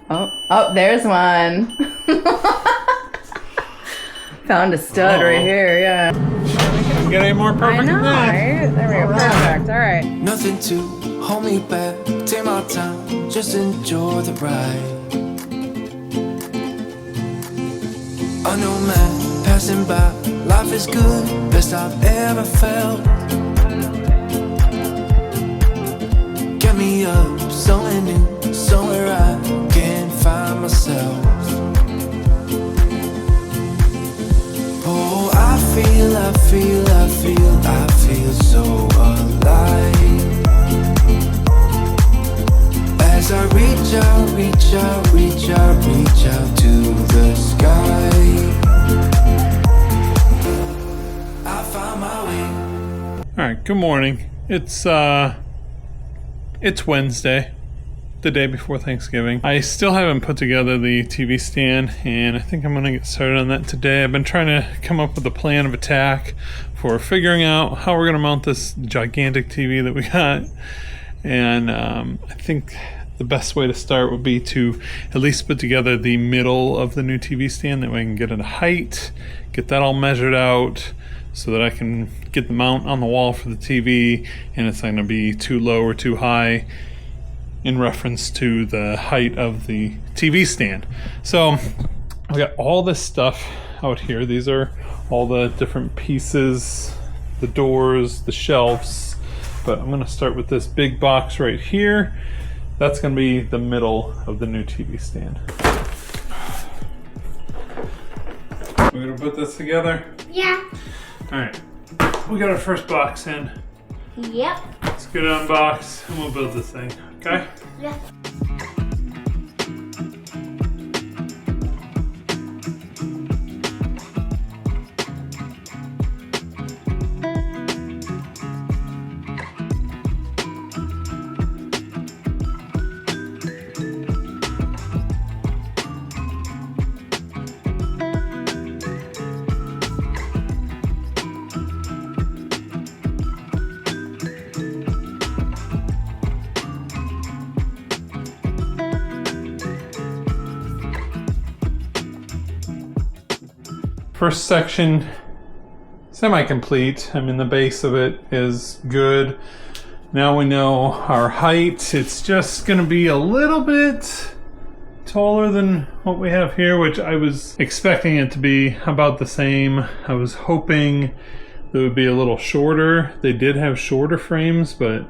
Oh, there's one. Found a stud right here, yeah. Can get any more perfect than that. Right? There we go, perfect, all right. Nothing to hold me back, take my time, just enjoy the ride. I know man, passing by, life is good, best I've ever felt. Get me up, somewhere new, somewhere I can find myself. Oh, I feel so alive. As I reach out to the sky, I found my way. All right, good morning. It's Wednesday, the day before Thanksgiving. I still haven't put together the TV stand, and I think I'm gonna get started on that today. I've been trying to come up with a plan of attack for figuring out how we're gonna mount this gigantic TV that we got. And I think the best way to start would be to at least put together the middle of the new TV stand. That way I can get it a height, get that all measured out, so that I can get the mount on the wall for the TV, and it's not going to be too low or too high in reference to the height of the TV stand. So I got all this stuff out here. These are all the different pieces, the doors, the shelves, but I'm going to start with this big box right here. That's going to be the middle of the new TV stand. We're going to put this together? Yeah. Alright, we got our first box in. Yep. Let's get it unboxed and we'll build this thing, okay? Yeah. First section, semi-complete. I mean, the base of it is good. Now we know our height. It's just gonna be a little bit taller than what we have here, which I was expecting it to be about the same. I was hoping it would be a little shorter. They did have shorter frames, but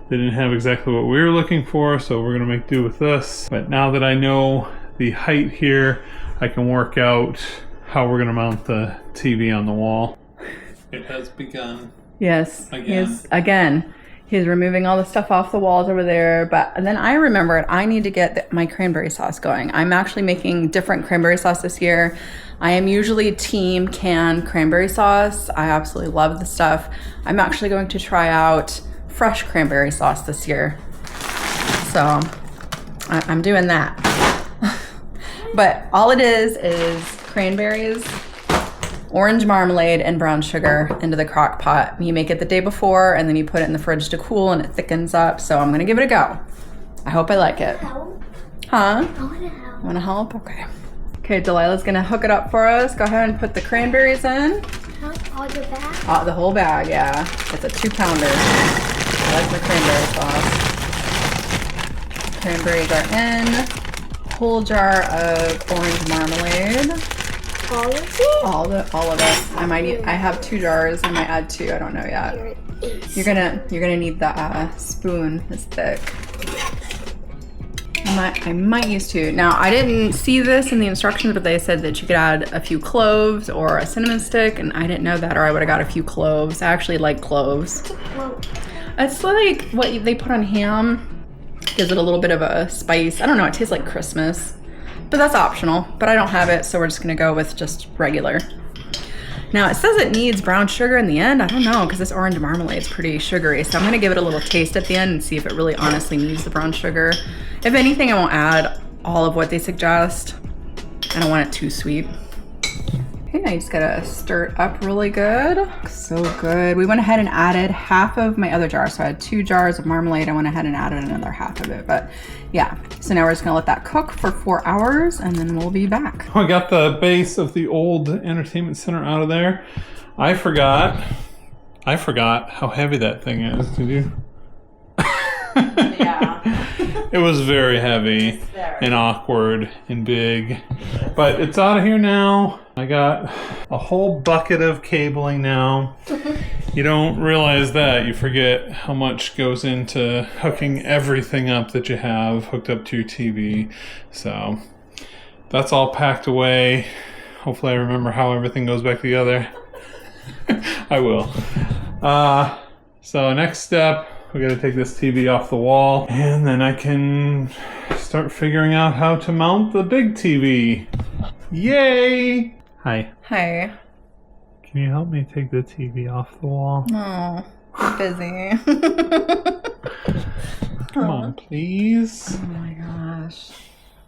they didn't have exactly what we were looking for, so we're gonna make do with this. But now that I know the height here, I can work out how we're gonna mount the TV on the wall. It has begun. Yes, he's removing all the stuff off the walls over there. But then I remembered I need to get my cranberry sauce going. I'm actually making different cranberry sauce this year. I am usually team canned cranberry sauce. I absolutely love the stuff. I'm actually going to try out fresh cranberry sauce this year. So I'm doing that. But all it is cranberries, orange marmalade, and brown sugar into the crock pot. You make it the day before and then you put it in the fridge to cool and it thickens up. So I'm gonna give it a go. I hope I like it. Help. Huh? I want to help. You wanna help? Okay. Okay, Delilah's gonna hook it up for us. Go ahead and put the cranberries in. All your bag? The whole bag, yeah. It's a 2-pounder. I like my cranberry sauce. Cranberries are in. Whole jar of orange marmalade. All of it? All of it. I have 2 jars. I might add 2. I don't know yet. You're gonna need the spoon this thick. I might use 2. Now I didn't see this in the instructions, but they said that you could add a few cloves or a cinnamon stick, and I didn't know that, or I would have got a few cloves. I actually like cloves. It's like what they put on ham. Gives it a little bit of a spice. I don't know. It tastes like Christmas. But that's optional, but I don't have it, so we're just gonna go with just regular. Now it says it needs brown sugar in the end. I don't know, because this orange marmalade is pretty sugary, so I'm gonna give it a little taste at the end and see if it really honestly needs the brown sugar. If anything, I won't add all of what they suggest. I don't want it too sweet. Okay, I just gotta stir it up really good. So good. We went ahead and added half of my other jar. So I had 2 jars of marmalade. I went ahead and added another half of it. But yeah, so now we're just gonna let that cook for 4 hours and then we'll be back. I got the base of the old entertainment center out of there. I forgot how heavy that thing is. Did you? Yeah. It was very heavy and awkward and big, but it's out of here now. I got a whole bucket of cabling now. You don't realize that. You forget how much goes into hooking everything up that you have hooked up to your TV. So that's all packed away. Hopefully I remember how everything goes back together. I will. So next step, we got to take this TV off the wall, and then I can start figuring out how to mount the big TV. Yay! Hi. Hi. Can you help me take the TV off the wall? Oh, I'm busy. Come on, please. Oh my gosh.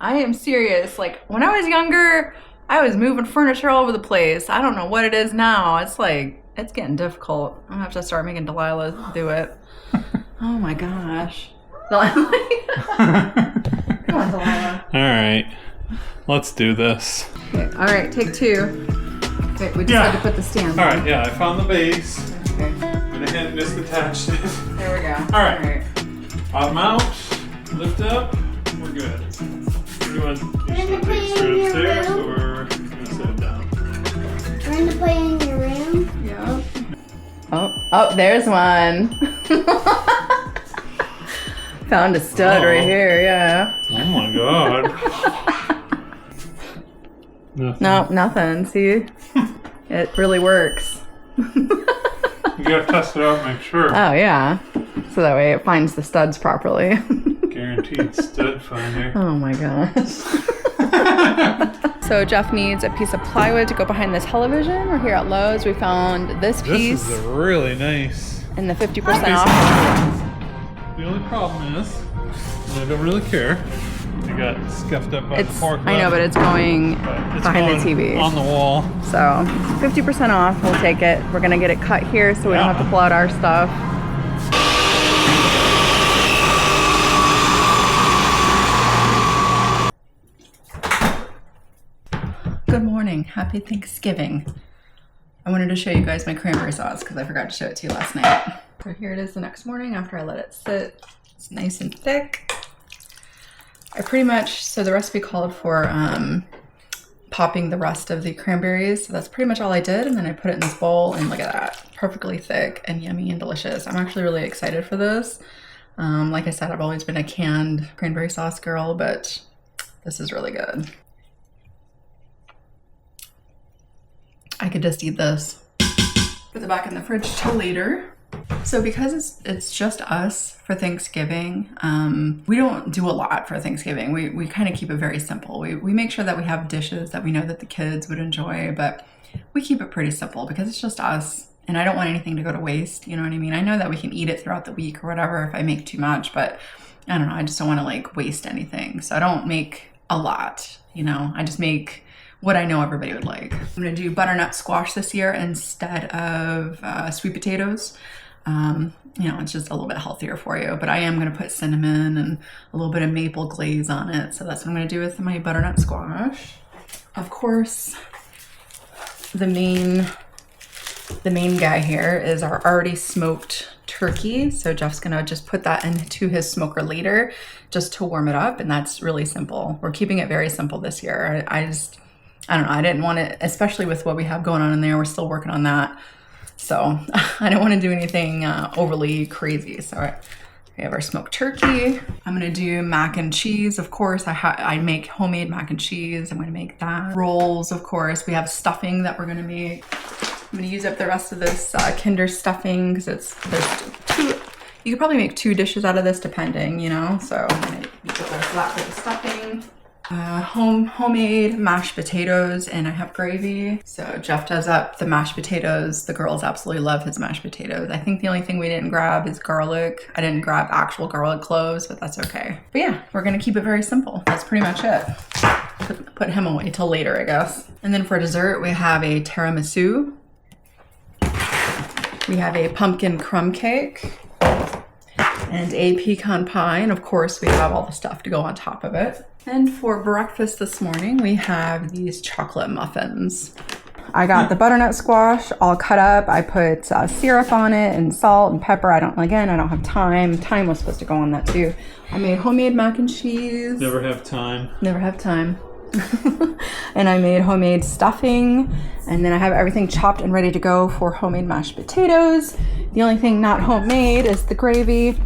I am serious. Like, when I was younger, I was moving furniture all over the place. I don't know what it is now. It's like, it's getting difficult. I'm gonna have to start making Delilah do it. Oh my gosh. Come on, Delilah. All right, let's do this. Okay, all right, take 2. Okay, we just had to put the stand All on. right, yeah, I found the base. Okay, Went ahead and disattached it. there we go. All right. Bottom out, lift up, we're good. You want to straight upstairs or you want to set it down? We're gonna play in your room. Yeah. Oh, there's one. Found a stud right here, yeah. Oh my god. Nothing. No, nothing. See? It really works. You gotta test it out and make sure. Oh, yeah. So that way it finds the studs properly. Guaranteed stud finder. Oh my gosh. So Jeff needs a piece of plywood to go behind the television. We're here at Lowe's. We found this piece This is a really nice. and the 50% off. The only problem is, and I don't really care, it got scuffed up by the forklift. I know, but it's going But it's behind the going TV. on the wall. So 50% off. We'll take it. We're gonna get it cut here so we don't have to pull out our stuff. Good morning. Happy Thanksgiving. I wanted to show you guys my cranberry sauce because I forgot to show it to you last night. So here it is the next morning after I let it sit. It's nice and thick. I pretty much, so the recipe called for popping the rest of the cranberries. So that's pretty much all I did. And then I put it in this bowl and look at that. Perfectly thick and yummy and delicious. I'm actually really excited for this. Like I said, I've always been a canned cranberry sauce girl, but this is really good. I could just eat this. Put it back in the fridge till later. So because it's just us for Thanksgiving, we don't do a lot for Thanksgiving. We kind of keep it very simple. We make sure that we have dishes that we know that the kids would enjoy, but we keep it pretty simple because it's just us. And I don't want anything to go to waste, you know what I mean? I know that we can eat it throughout the week or whatever if I make too much, but I don't know, I just don't want to like waste anything. So I don't make a lot, you know? I just make what I know everybody would like. I'm gonna do butternut squash this year instead of sweet potatoes. You know, it's just a little bit healthier for you, but I am gonna put cinnamon and a little bit of maple glaze on it. So that's what I'm gonna do with my butternut squash. Of course, the main guy here is our already smoked turkey. So Jeff's gonna just put that into his smoker later just to warm it up. And that's really simple. We're keeping it very simple this year. I don't know, I didn't want it, especially with what we have going on in there. We're still working on that. So I didn't want to do anything overly crazy. So we have our smoked turkey. I'm gonna do mac and cheese. Of course, I make homemade mac and cheese. I'm gonna make that. Rolls, of course. We have stuffing that we're gonna make. I'm gonna use up the rest of this Kinder stuffing because there's 2. You could probably make 2 dishes out of this depending, you know. So I'm gonna use the rest of that for the stuffing. Homemade mashed potatoes, and I have gravy. So Jeff does up the mashed potatoes. The girls absolutely love his mashed potatoes. I think the only thing we didn't grab is garlic. I didn't grab actual garlic cloves, but that's okay. But yeah, we're gonna keep it very simple. That's pretty much it. put him away till later, I guess. And then for dessert, we have a tiramisu. We have a pumpkin crumb cake and a pecan pie. And of course, we have all the stuff to go on top of it. And for breakfast this morning, we have these chocolate muffins. I got the butternut squash all cut up. I put syrup on it and salt and pepper. I don't have time. Thyme was supposed to go on that too. I made homemade mac and cheese. Never have time. Never have time. And I made homemade stuffing. And then I have everything chopped and ready to go for homemade mashed potatoes. The only thing not homemade is the gravy.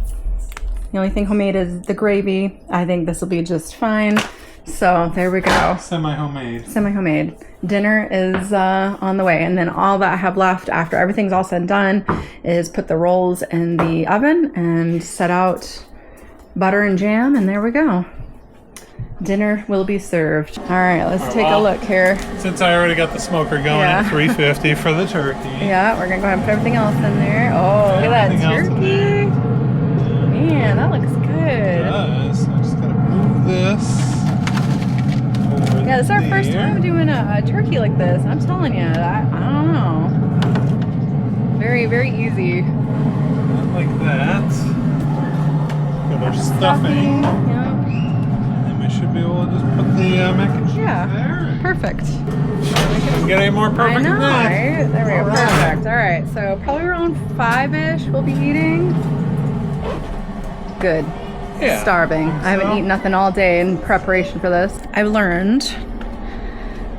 The only thing homemade is the gravy. I think this will be just fine. So there we go. Semi-homemade. Semi-homemade. Dinner is on the way. And then all that I have left after everything's all said and done is put the rolls in the oven and set out butter and jam. And there we go. Dinner will be served. All right, let's take a look here. Since I already got the smoker going at 350 for the turkey. Yeah, we're going to go ahead and put everything else in there. Oh, look at that turkey. Man, that looks good. It does. I'm just going to move this. Yeah, this is our first time doing a turkey like this. I'm telling you, I don't know. Very, very easy. Like that. Got our stuffing. Yeah. And then we should be able to just put the mac and cheese there. Perfect. Can get any more perfect I know, than that. right? There we go. Perfect. All right, so probably around 5-ish we'll be eating. Good. Yeah, Starving. I haven't eaten nothing all day in preparation for this. I've learned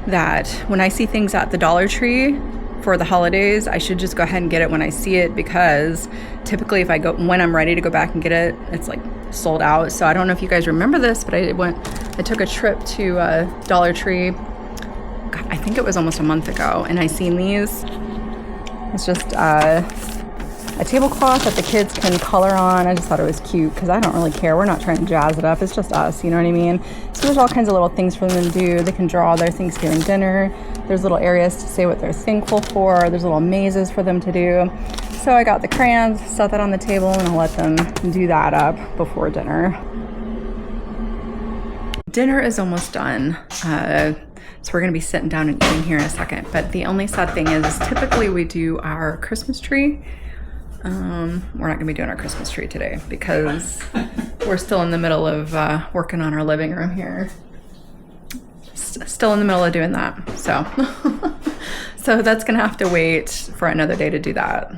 that when I see things at the Dollar Tree for the holidays, I should just go ahead and get it when I see it, because typically when I'm ready to go back and get it, it's like sold out. So I don't know if you guys remember this, but I took a trip to Dollar Tree. God, I think it was almost a month ago, and I seen these. It's just a tablecloth that the kids can color on. I just thought it was cute because I don't really care. We're not trying to jazz it up. It's just us, you know what I mean? So there's all kinds of little things for them to do. They can draw their Thanksgiving dinner. There's little areas to say what they're thankful for. There's little mazes for them to do. So I got the crayons, set that on the table, and I'll let them do that up before dinner. Dinner is almost done. So we're going to be sitting down and eating here in a second. But the only sad thing is typically we do our Christmas tree. We're not gonna be doing our Christmas tree today because we're still in the middle of working on our living room here. Still in the middle of doing that, so so that's gonna have to wait for another day to do that.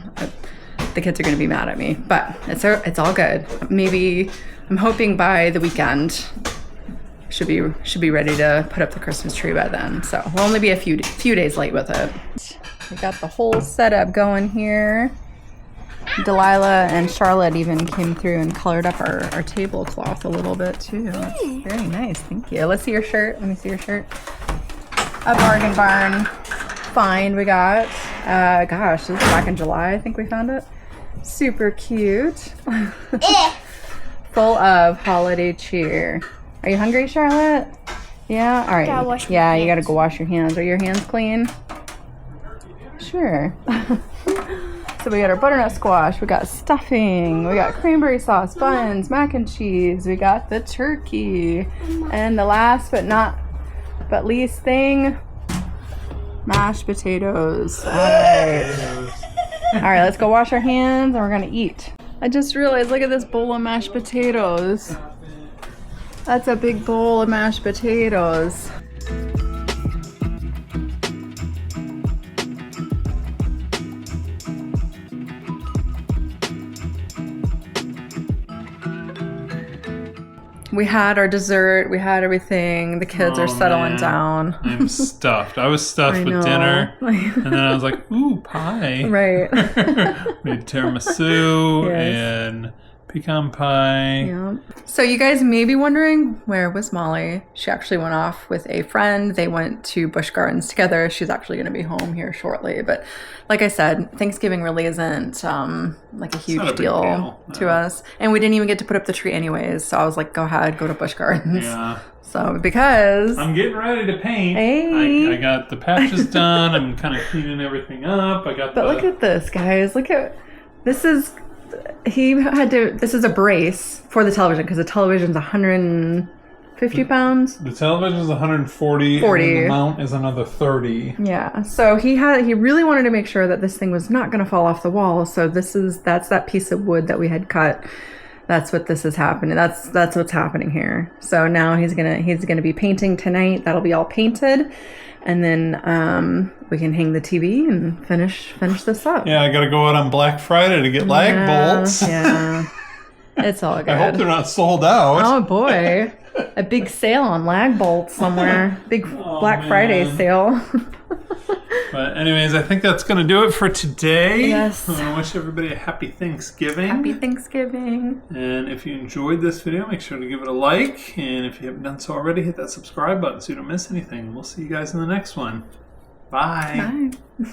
The kids are gonna be mad at me, but it's all good. Maybe I'm hoping by the weekend should be ready to put up the Christmas tree by then. So we'll only be a few days late with it. We got the whole setup going here. Delilah and Charlotte even came through and colored up our tablecloth a little bit too. That's very nice. Thank you. Let's see your shirt. Let me see your shirt. A Bargain Barn find we got. Gosh, this is back in July. I think we found it. Super cute. Full of holiday cheer. Are you hungry, Charlotte? Yeah? All right. Yeah, you got to go wash your hands. Are your hands clean? Sure. So we got our butternut squash, we got stuffing, we got cranberry sauce, buns, mac and cheese, we got the turkey, and the last but least thing, mashed potatoes. All right, let's go wash our hands and we're gonna eat. I just realized, look at this bowl of mashed potatoes. That's a big bowl of mashed potatoes. We had our dessert. We had everything. The kids are settling down. I'm stuffed. I was stuffed with dinner. And then I was like, ooh, pie. Right. Made tiramisu and pecan pie. Yeah. So you guys may be wondering, where was Molly? She actually went off with a friend. They went to Busch Gardens together. She's actually going to be home here shortly. But like I said, Thanksgiving really isn't like a huge deal to us. And we didn't even get to put up the tree anyways. So I was like, go ahead, go to Busch Gardens. Yeah. So because I'm getting ready to paint. Hey. I got the patches done. I'm kind of cleaning everything up. But look at this, guys. Look at this is. This is a brace for the television because the television's $100 50 pounds. The television is 140, 40. and the mount is another 30. Yeah. So he really wanted to make sure that this thing was not going to fall off the wall. So that's that piece of wood that we had cut. That's what this is happening. That's what's happening here. So now he's gonna be painting tonight. That'll be all painted, and then we can hang the TV and finish this up. Yeah, I got to go out on Black Friday to get lag bolts. Yeah. It's all good. I hope they're not sold out. Oh boy, a big sale on lag bolts somewhere. Big Black Friday sale. But anyways, I think that's going to do it for today. Yes. I wish everybody a happy Thanksgiving. Happy Thanksgiving. And if you enjoyed this video, make sure to give it a like. And if you haven't done so already, hit that subscribe button so you don't miss anything. We'll see you guys in the next one. Bye. Bye.